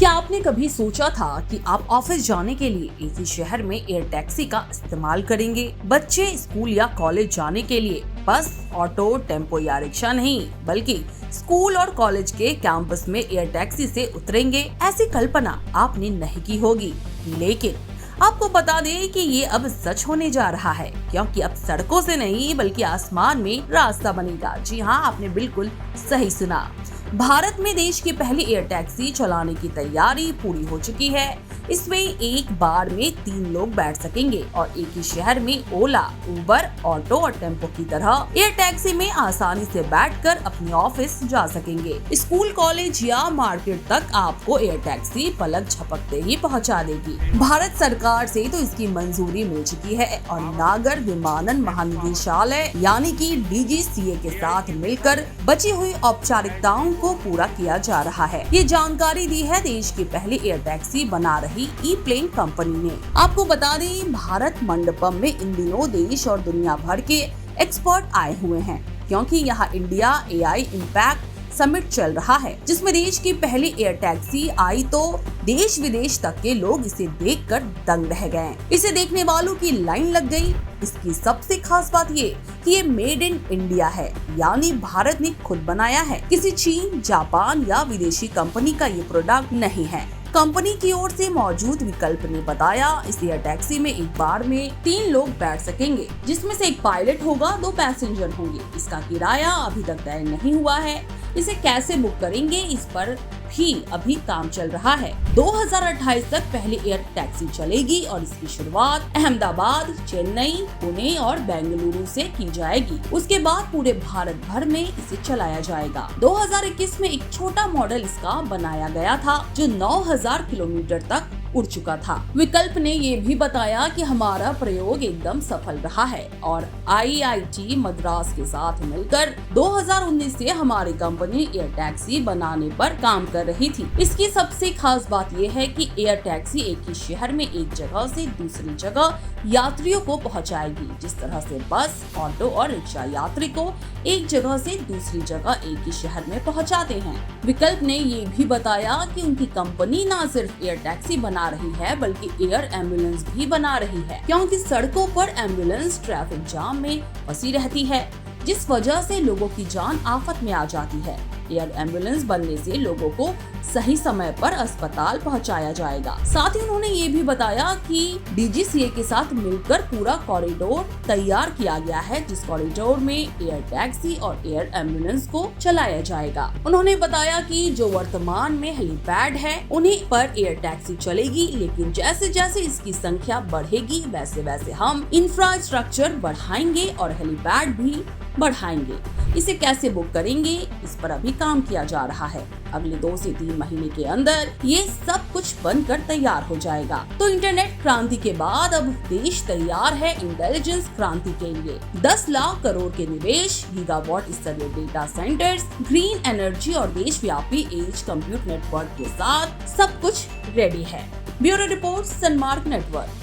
क्या आपने कभी सोचा था कि आप ऑफिस जाने के लिए एक ही शहर में एयर टैक्सी का इस्तेमाल करेंगे? बच्चे स्कूल या कॉलेज जाने के लिए बस, ऑटो, टेम्पो या रिक्शा नहीं, बल्कि स्कूल और कॉलेज के कैंपस में एयर टैक्सी से उतरेंगे। ऐसी कल्पना आपने नहीं की होगी, लेकिन आपको बता दें कि ये अब सच होने जा रहा है, क्योंकि अब सड़कों से नहीं बल्कि आसमान में रास्ता बनेगा। जी हाँ, आपने बिल्कुल सही सुना। भारत में देश की पहली एयर टैक्सी चलाने की तैयारी पूरी हो चुकी है। इसमें एक बार में 3 लोग बैठ सकेंगे और एक ही शहर में ओला, उबर, ऑटो और टेम्पो की तरह एयर टैक्सी में आसानी से बैठकर अपने ऑफिस जा सकेंगे। स्कूल, कॉलेज या मार्केट तक आपको एयर टैक्सी पलक झपकते ही पहुंचा देगी। भारत सरकार से तो इसकी मंजूरी मिल चुकी है और नागर विमानन महानिदेशालय यानी कि DGCA के साथ मिलकर बची हुई औपचारिकताओं को पूरा किया जा रहा है। ये जानकारी दी है देश की पहली एयर टैक्सी बना रही ई-प्लेन कंपनी ने। आपको बता दें, भारत मंडपम में इन दिनों देश और दुनिया भर के एक्सपर्ट आए हुए हैं, क्योंकि यहाँ इंडिया AI इम्पैक्ट समिट चल रहा है, जिसमें देश की पहली एयर टैक्सी आई तो देश विदेश तक के लोग इसे देखकर दंग रह गए। इसे देखने वालों की लाइन लग गई। इसकी सबसे खास बात ये कि ये मेड इन इंडिया है, यानी भारत ने खुद बनाया है। किसी चीन, जापान या विदेशी कंपनी का ये प्रोडक्ट नहीं है। कंपनी की ओर से मौजूद विकल्प ने बताया, इस एयर टैक्सी में एक बार में 3 लोग बैठ सकेंगे, जिसमें से एक पायलट होगा, 2 पैसेंजर होंगे। इसका किराया अभी तक तय नहीं हुआ है। इसे कैसे बुक करेंगे, इस पर भी अभी काम चल रहा है। 2028 तक पहली एयर टैक्सी चलेगी और इसकी शुरुआत अहमदाबाद, चेन्नई, पुणे और बेंगलुरु से की जाएगी। उसके बाद पूरे भारत भर में इसे चलाया जाएगा। 2021 में एक छोटा मॉडल इसका बनाया गया था, जो 9000 किलोमीटर तक उड़ चुका था। विकल्प ने ये भी बताया कि हमारा प्रयोग एकदम सफल रहा है और IIT मद्रास के साथ मिलकर 2019 से हमारी कंपनी एयर टैक्सी बनाने पर काम कर रही थी। इसकी सबसे खास बात यह है कि एयर टैक्सी एक ही शहर में एक जगह से दूसरी जगह यात्रियों को पहुंचाएगी, जिस तरह से बस, ऑटो और रिक्शा यात्री को एक जगह से दूसरी जगह एक ही शहर में पहुंचाते हैं। विकल्प ने ये भी बताया कि उनकी कंपनी न सिर्फ एयर टैक्सी बना रही है बल्कि एयर एम्बुलेंस भी बना रही है, क्योंकि सड़कों पर एम्बुलेंस ट्रैफिक जाम में फंसी रहती है, जिस वजह से लोगों की जान आफत में आ जाती है। एयर एम्बुलेंस बनने से लोगों को सही समय पर अस्पताल पहुंचाया जाएगा। साथ ही उन्होंने ये भी बताया कि DGCA के साथ मिलकर पूरा कॉरिडोर तैयार किया गया है, जिस कॉरिडोर में एयर टैक्सी और एयर एम्बुलेंस को चलाया जाएगा। उन्होंने बताया कि जो वर्तमान में हेलीपैड है, उन्हीं पर एयर टैक्सी चलेगी, लेकिन जैसे जैसे इसकी संख्या बढ़ेगी वैसे वैसे हम इंफ्रास्ट्रक्चर बढ़ाएंगे और हेलीपैड भी बढ़ाएंगे। इसे कैसे बुक करेंगे, इस पर अभी काम किया जा रहा है। अगले 2 से 3 महीने के अंदर ये सब कुछ बनकर तैयार हो जाएगा। तो इंटरनेट क्रांति के बाद अब देश तैयार है इंटेलिजेंस क्रांति के लिए। 10 लाख करोड़ के निवेश, गीगावाट स्तरीय डेटा सेंटर्स, ग्रीन एनर्जी और देशव्यापी एज कंप्यूट नेटवर्क के साथ सब कुछ रेडी है। Bureau report, Sanmark network.